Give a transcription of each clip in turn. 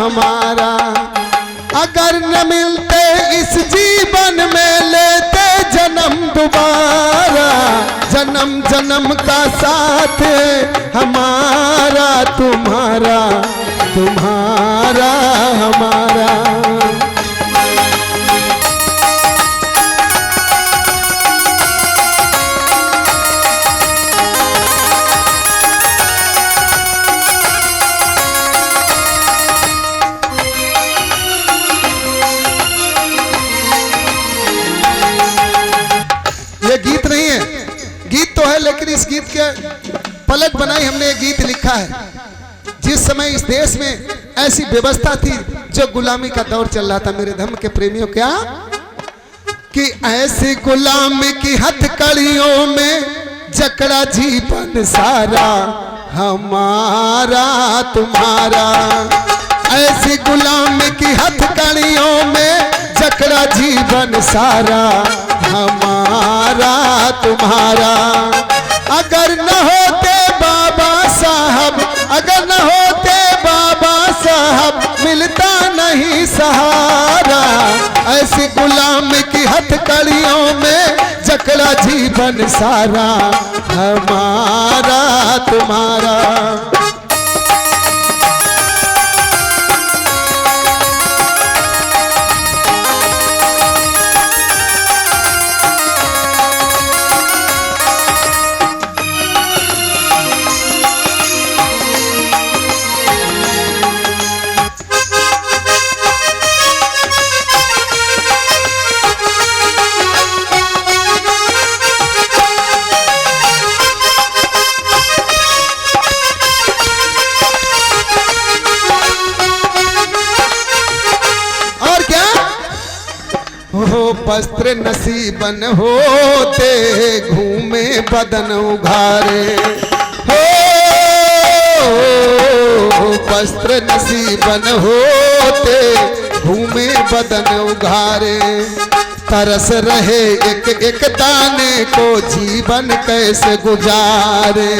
हमारा। अगर न मिलते इस जीवन में लेते जन्म दोबारा, जन्म जन्म का साथ है हमारा तुम्हारा, तुम्हारा हमारा। ये गीत नहीं है, गीत तो है लेकिन इस गीत के पलट बनाई हमने ये गीत लिखा है। जिस समय इस देश में ऐसी व्यवस्था थी जो गुलामी का दौर चल रहा था मेरे धर्म के प्रेमियों, क्या कि ऐसी गुलामी की हथकड़ियों में जकड़ा जीवन सारा हमारा तुम्हारा। ऐसी गुलामी की हथकड़ियों में जकड़ा जीवन सारा हमारा तुम्हारा। अगर न होते बाबा साहब, अगर न होते बाबा साहब मिलता नहीं सहारा। ऐसी गुलामी की हथकड़ियों में जकड़ा जीवन सारा हमारा तुम्हारा। वस्त्र नसीबन होते घूमे बदन उघारे, हो वस्त्र नसीबन होते घूमे बदन उघारे। तरस रहे एक एक दाने को जीवन कैसे गुजारे।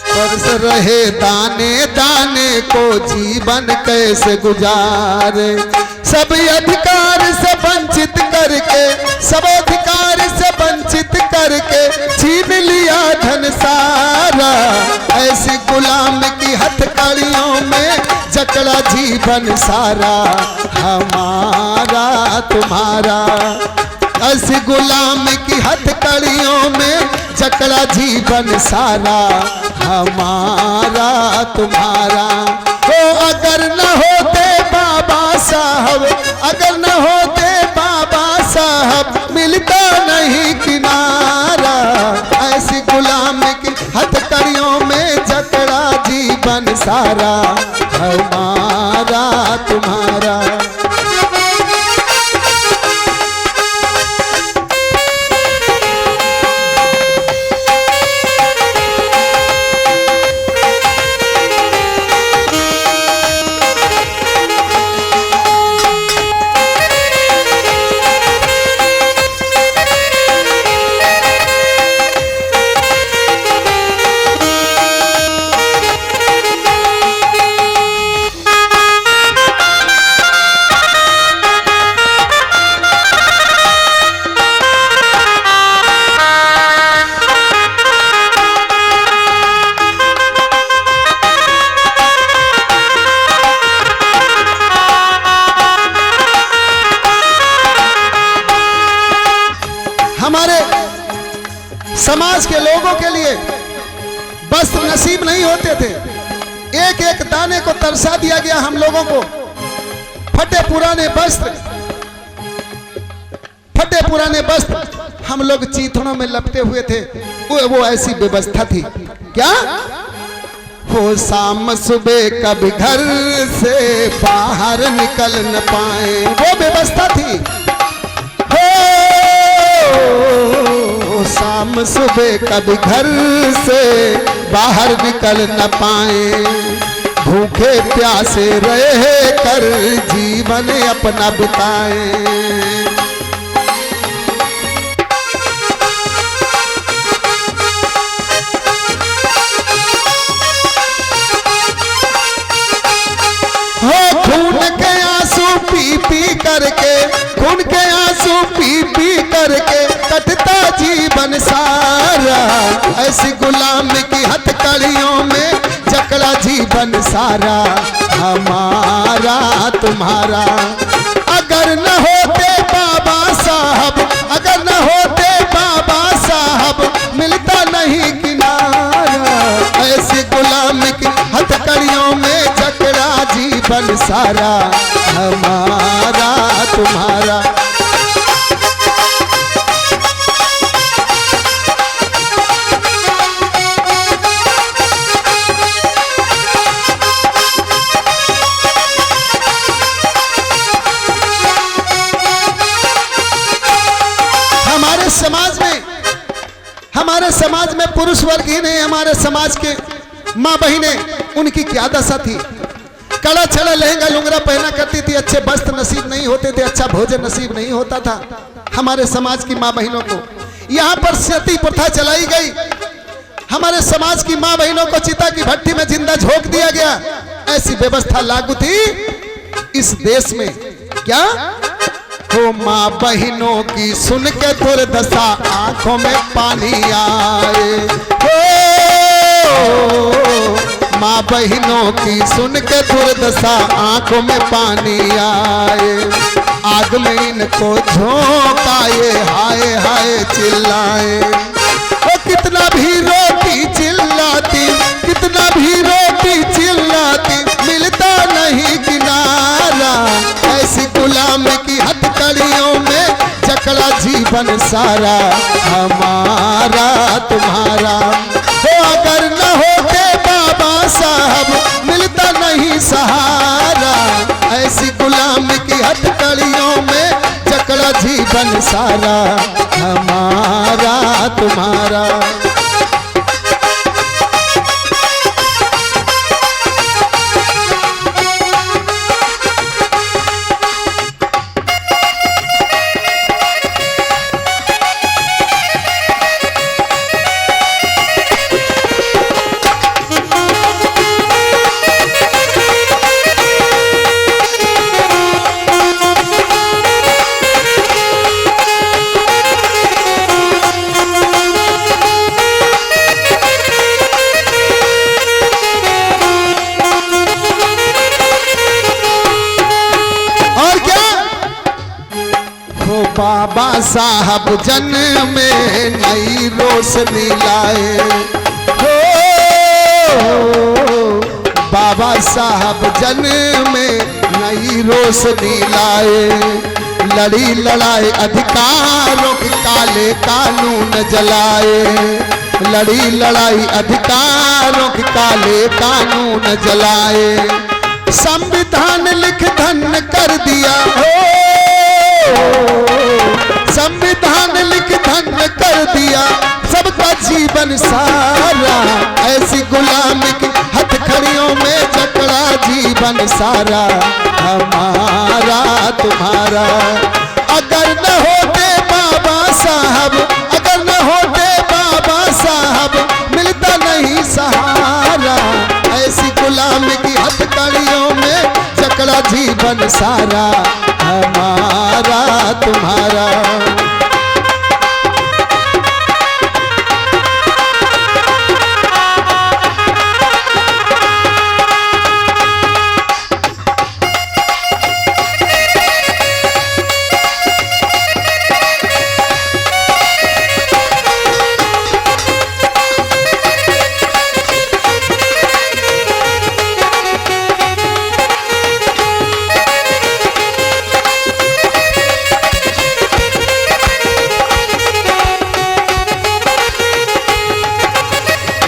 तरस रहे दाने दाने को जीवन कैसे गुजारे। सब अधिकार से वंचित करके, सब अधिकार से वंचित करके छीन लिया धन सारा। ऐसी गुलाम की हथकड़ियों में जकड़ा जीवन सारा हमारा तुम्हारा। ऐसी गुलाम की हथकड़ियों में जकड़ा जीवन सारा हमारा तुम्हारा। हो अगर न होते बाबा साहब, अगर न होते बाबा साहब मिलता नहीं किनारा। ऐसी गुलाम की हथकड़ियों में जकड़ा जीवन सारा हमारा तुम्हारा। हमारे समाज के लोगों के लिए वस्त्र नसीब नहीं होते थे। एक एक दाने को तरसा दिया गया हम लोगों को। फटे पुराने वस्त्र, फटे पुराने वस्त्र हम लोग चीथड़ों में लपटे हुए थे। वो ऐसी व्यवस्था थी क्या हो शाम सुबह कभी घर से बाहर निकल न पाए, वो व्यवस्था थी। शाम सुबह कभी घर से बाहर निकल न पाए, भूखे प्यासे रहे कर जीवन अपना बिताए। कटता जीवन सारा, ऐसी गुलाम की हथकड़ियों में जकड़ा जीवन सारा हमारा तुम्हारा। अगर न होते बाबा साहब, अगर न होते बाबा साहब, मिलता नहीं किनारा, ऐसी गुलाम की हथकड़ियों में जकड़ा जीवन सारा हमारा तुम्हारा। हमारे समाज में पुरुष वर्ग ही नहीं, हमारे समाज के माँ बहनें, उनकी क्या दशा थी। कड़ा छड़ा लहंगा लुंगरा पहना करती थी, अच्छे वस्त्र नसीब नहीं होते थे, अच्छा भोजन नसीब नहीं होता था हमारे समाज की माँ बहनों को। यहाँ पर सती प्रथा चलाई गई, हमारे समाज की माँ बहनों को चिता की भट्टी में जिंदा झोंक दिया गया। ऐसी व्यवस्था लागू थी इस देश में। क्या हो माँ बहनों की सुन के दुर्दशा आंखों में पानी आए, हो माँ बहनों की सुन के दुर्दशा आंखों में पानी आए। आग में इनको झोंकाए, हाय हाय चिल्लाए। ओ कितना भी रोटी चिल्लाती, कितना भी रोटी चिल्लाती, मिलता नहीं किनारा, ऐसी गुलाम की हथकड़ियों में जकड़ा जीवन सारा हमारा तुम्हारा। हो अगर न होते बाबा साहब, मिलता नहीं सहारा, ऐसी गुलाम की हथकड़ियों में जकड़ा जीवन सारा हमारा तुम्हारा। बाबा साहब जन में नई रोशनी लाए, हो बाबा साहब जन में नई रोशनी लाए। लड़ी लड़ाई अधिकारों के काले कानून जलाए, लड़ी लड़ाई अधिकारों के काले कानून जलाए। संविधान लिख धन्य कर दिया, हो संविधान लिख धन्य कर दिया सबका जीवन सारा, ऐसी गुलाम की हथकड़ियों में जकड़ा जीवन सारा हमारा तुम्हारा। अगर न होते बाबा साहब, अगर न होते बाबा साहब, मिलता नहीं सहारा, ऐसी गुलाम की हथकड़ियों में जकड़ा जीवन सारा हमारा तुम्हारा।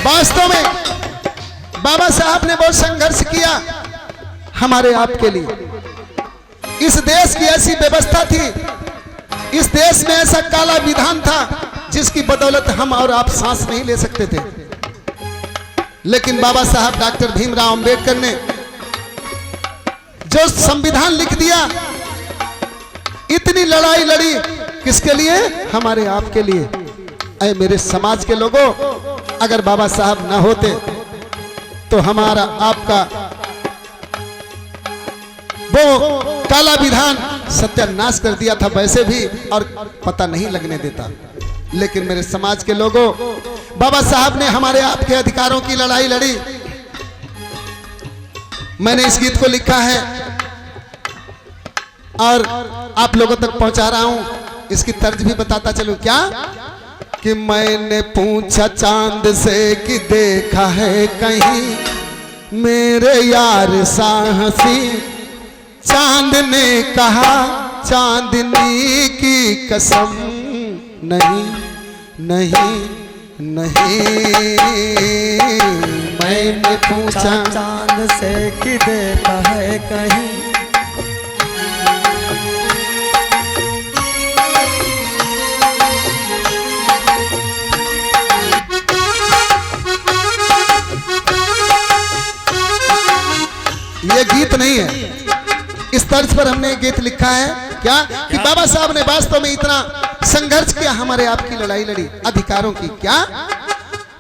वास्तव में बाबा साहब ने बहुत संघर्ष किया हमारे आप के लिए। इस देश की ऐसी व्यवस्था थी, इस देश में ऐसा काला विधान था जिसकी बदौलत हम और आप सांस नहीं ले सकते थे। लेकिन बाबा साहब डॉक्टर भीमराव अंबेडकर ने जो संविधान लिख दिया, इतनी लड़ाई लड़ी, किसके लिए? हमारे आप के लिए। ऐ मेरे समाज के लोगों, अगर बाबा साहब ना होते तो हमारा आपका वो काला विधान सत्यानाश कर दिया था वैसे भी, और पता नहीं लगने देता। लेकिन मेरे समाज के लोगों, बाबा साहब ने हमारे आपके अधिकारों की लड़ाई लड़ी। मैंने इस गीत को लिखा है और आप लोगों तक पहुंचा रहा हूं। इसकी तर्ज भी बताता चलूं क्या, कि मैंने पूछा चांद से कि देखा है कहीं मेरे यार साहसी, चांद ने कहा चांदनी की कसम, नहीं नहीं नहीं। मैंने पूछा चांद से कि देखा है कहीं, ये गीत नहीं है, इस तर्ज पर हमने गीत लिखा है क्या, कि बाबा साहब ने वास्तव में इतना संघर्ष किया, हमारे आपकी लड़ाई लड़ी अधिकारों की। क्या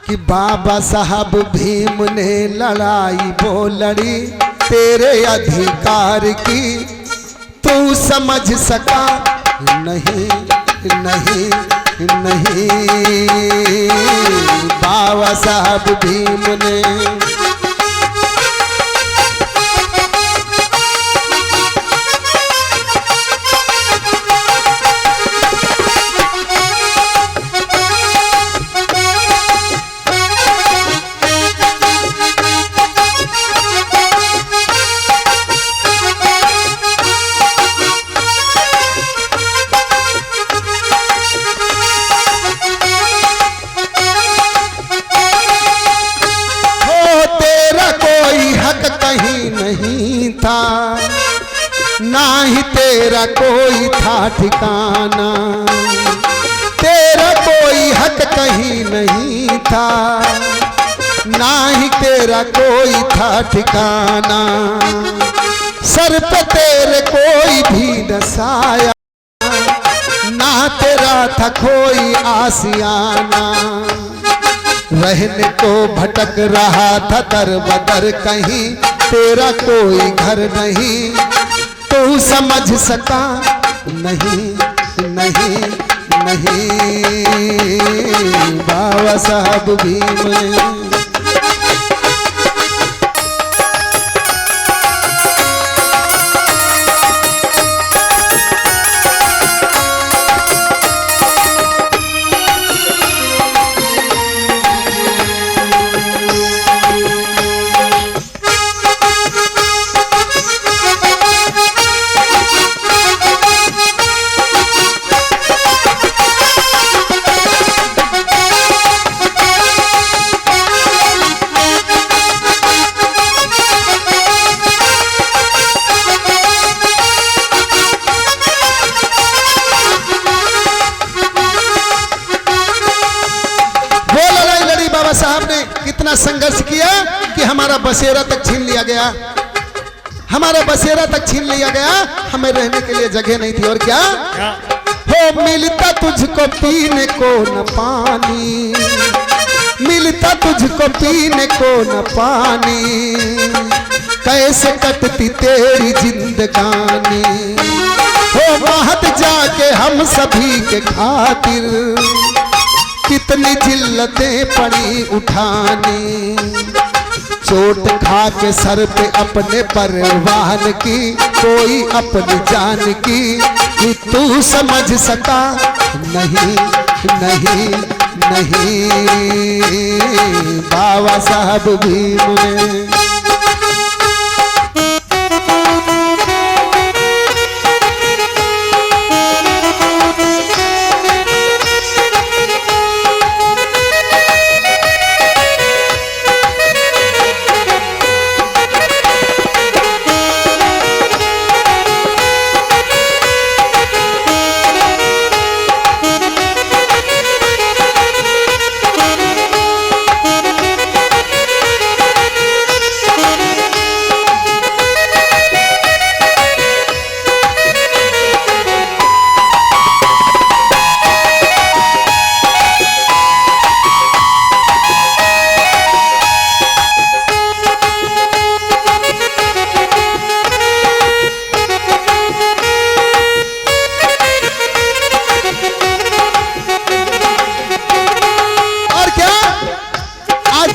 कि बाबा साहब भीम ने लड़ाई वो लड़ी तेरे अधिकार की, तू समझ सका नहीं नहीं नहीं। बाबा साहब भीम ने ना ही तेरा कोई था ठिकाना, तेरा कोई हक कहीं नहीं था, ना ही तेरा कोई था ठिकाना। सर पे तेरे कोई भी न साया, ना तेरा था कोई आसियाना। रहने को भटक रहा था दर बदर कहीं, तेरा कोई घर नहीं, तू समझ सका नहीं नहीं नहीं। बाबा साहब भीम ने कितना संघर्ष किया कि हमारा बसेरा तक छीन लिया गया, हमारा बसेरा तक छीन लिया गया, हमें रहने के लिए जगह नहीं थी। और क्या हो, मिलता तुझको पीने को न पानी, मिलता तुझको पीने को न पानी, कैसे कटती तेरी जिंदगानी। हो महत जाके हम सभी के खातिर, कितनी जिल्लतें पड़ी उठानी। चोट खा के सर पे अपने परवान की, कोई अपनी जान की, कि तू समझ सका नहीं नहीं नहीं। बाबा साहब भीम ने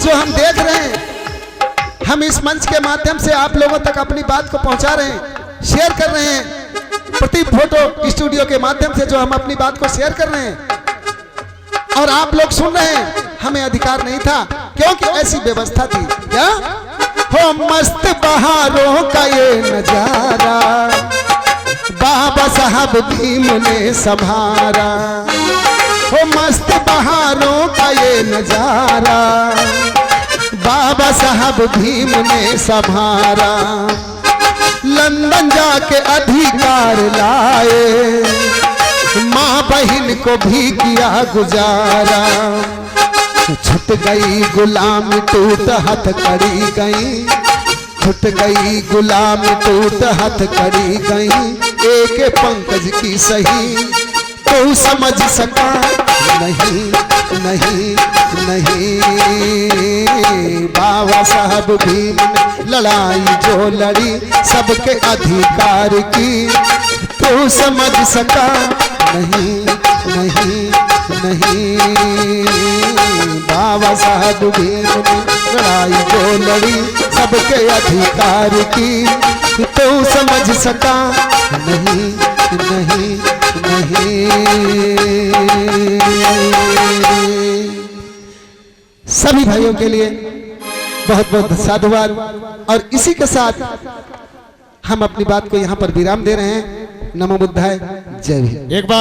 जो हम देख रहे हैं, हम इस मंच के माध्यम से आप लोगों तक अपनी बात को पहुंचा रहे हैं, शेयर कर रहे हैं। प्रदीप फोटो स्टूडियो के माध्यम से जो हम अपनी बात को शेयर कर रहे हैं और आप लोग सुन रहे हैं, हमें अधिकार नहीं था क्योंकि ऐसी व्यवस्था थी। क्या हो मस्त बहारों का ये नजारा बाबा साहब भीम ने संभारा, हो मस्त बहारों का ये नजारा बाबा साहब भीम ने संभारा। लंदन जाके अधिकार लाए, माँ बहन को भी किया गुजारा। छूट गई गुलामी टूट हथकड़ी गई, छूट गई गुलामी टूट हथकड़ी गई। एक पंकज की सही तू समझ सका नहीं नहीं नहीं। बाबा साहब भीम ने लड़ाई जो लड़ी सबके अधिकार की, तू समझ सका नहीं नहीं नहीं। बाबा साहब भीम ने लड़ाई जो लड़ी सबके अधिकार की, तू समझ सका नहीं नहीं नहीं। सभी भाइयों के लिए बहुत बहुत साधुवाद। और इसी के साथ हम अपनी बात को यहाँ पर विराम दे रहे हैं। नमो बुद्धाय, जय भीम। एक बार